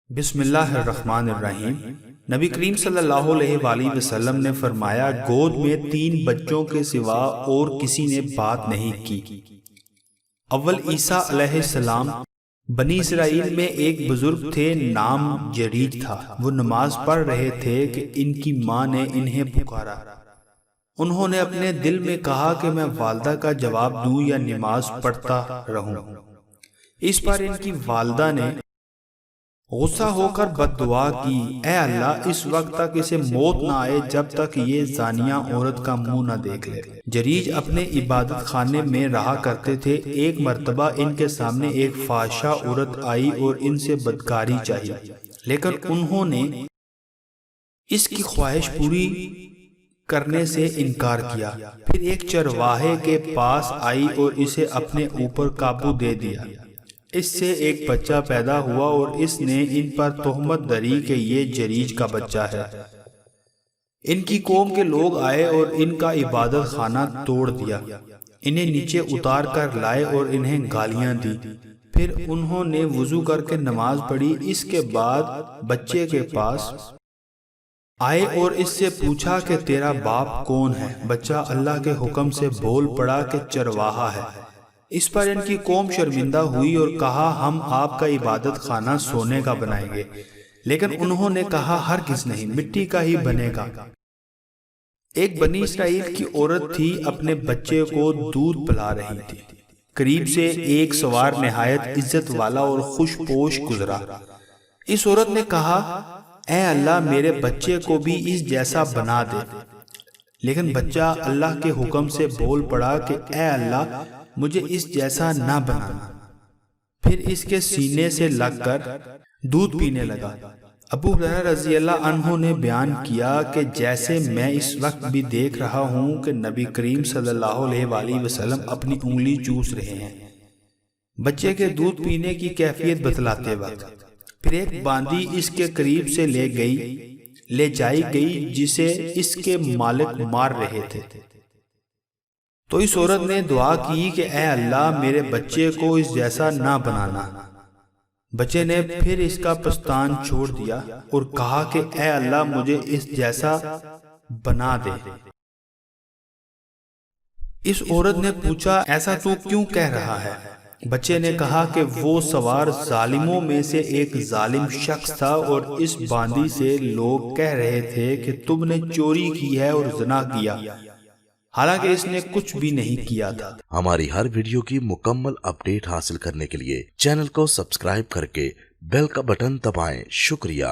بسم اللہ الرحمن الرحیم۔ نبی کریم صلی اللہ علیہ وآلہ وسلم نے فرمایا، گود میں 3 بچوں کے سوا اور کسی نے بات نہیں کی۔ اول عیسیٰ علیہ السلام۔ بنی اسرائیل میں ایک بزرگ تھے، نام جریج تھا۔ وہ نماز پڑھ رہے تھے کہ ان کی ماں نے انہیں پکارا۔ انہوں نے اپنے دل میں کہا کہ میں والدہ کا جواب دوں یا نماز پڑھتا رہوں۔ اس پر ان کی والدہ نے غصہ ہو کر بد دعا کی، اے اللہ، اس وقت تک اسے موت نہ آئے جب تک یہ زانیہ عورت کا منہ نہ دیکھ لے۔ جریج اپنے عبادت خانے میں رہا کرتے تھے۔ ایک مرتبہ ان کے سامنے ایک فحشہ عورت آئی اور ان سے بدکاری چاہی، لیکن انہوں نے اس کی خواہش پوری کرنے سے انکار کیا۔ پھر ایک چرواہے کے پاس آئی اور اسے اپنے اوپر قابو دے دیا۔ اس سے ایک بچہ پیدا ہوا اور اس نے ان پر تہمت دری کہ یہ جریج کا بچہ ہے۔ ان کی قوم کے لوگ آئے اور ان کا عبادت خانہ توڑ دیا، انہیں نیچے اتار کر لائے اور انہیں گالیاں دی۔ پھر انہوں نے وضو کر کے نماز پڑھی۔ اس کے بعد بچے کے پاس آئے اور اس سے پوچھا کہ تیرا باپ کون ہے؟ بچہ اللہ کے حکم سے بول پڑا کہ چرواہا ہے۔ اس پر ان کی قوم شرمندہ ہوئی اور کہا، ہم آپ کا عبادت خانہ سونے کا بنائیں گے، لیکن انہوں نے کہا، ہرگز نہیں، مٹی کا ہی بنے گا۔ ایک بنی اسرائیل کی عورت تھی، اپنے بچے کو دودھ پلا رہی تھی۔ قریب سے ایک سوار نہایت عزت والا اور خوش پوش گزرا۔ اس عورت نے کہا، اے اللہ، میرے بچے کو بھی اس جیسا بنا دے۔ لیکن بچہ اللہ کے حکم سے بول پڑا کہ اے اللہ، مجھے اس جیسا نہ بنانا۔ پھر اس کے سینے سے لگ کر دودھ پینے لگا۔ ابو ہریرہ رضی اللہ عنہ نے بیان کیا کہ جیسے میں اس وقت بھی دیکھ رہا ہوں کہ نبی کریم صلی اللہ علیہ وآلہ وسلم اپنی انگلی چوس رہے ہیں بچے کے دودھ پینے کی کیفیت بتلاتے وقت۔ پھر ایک باندی اس کے قریب سے لے جائی گئی جسے اس کے مالک مار رہے تھے۔ تو اس عورت نے دعا کی کہ اے اللہ، میرے بچے کو اس جیسا نہ بنانا۔ بچے نے پھر اس کا پستان چھوڑ دیا اور کہا کہ اے اللہ، مجھے اس جیسا بنا دے۔ اس عورت نے پوچھا، ایسا تو کیوں کہہ رہا ہے؟ بچے نے کہا کہ وہ سوار ظالموں میں سے ایک ظالم شخص تھا اور اس باندی سے لوگ کہہ رہے تھے کہ تم نے چوری کی ہے اور زنا کیا، حالانکہ اس نے کچھ بھی نہیں کیا تھا۔ ہماری ہر ویڈیو کی مکمل اپڈیٹ حاصل کرنے کے لیے چینل کو سبسکرائب کر کے بیل کا بٹن دبائیں۔ شکریہ۔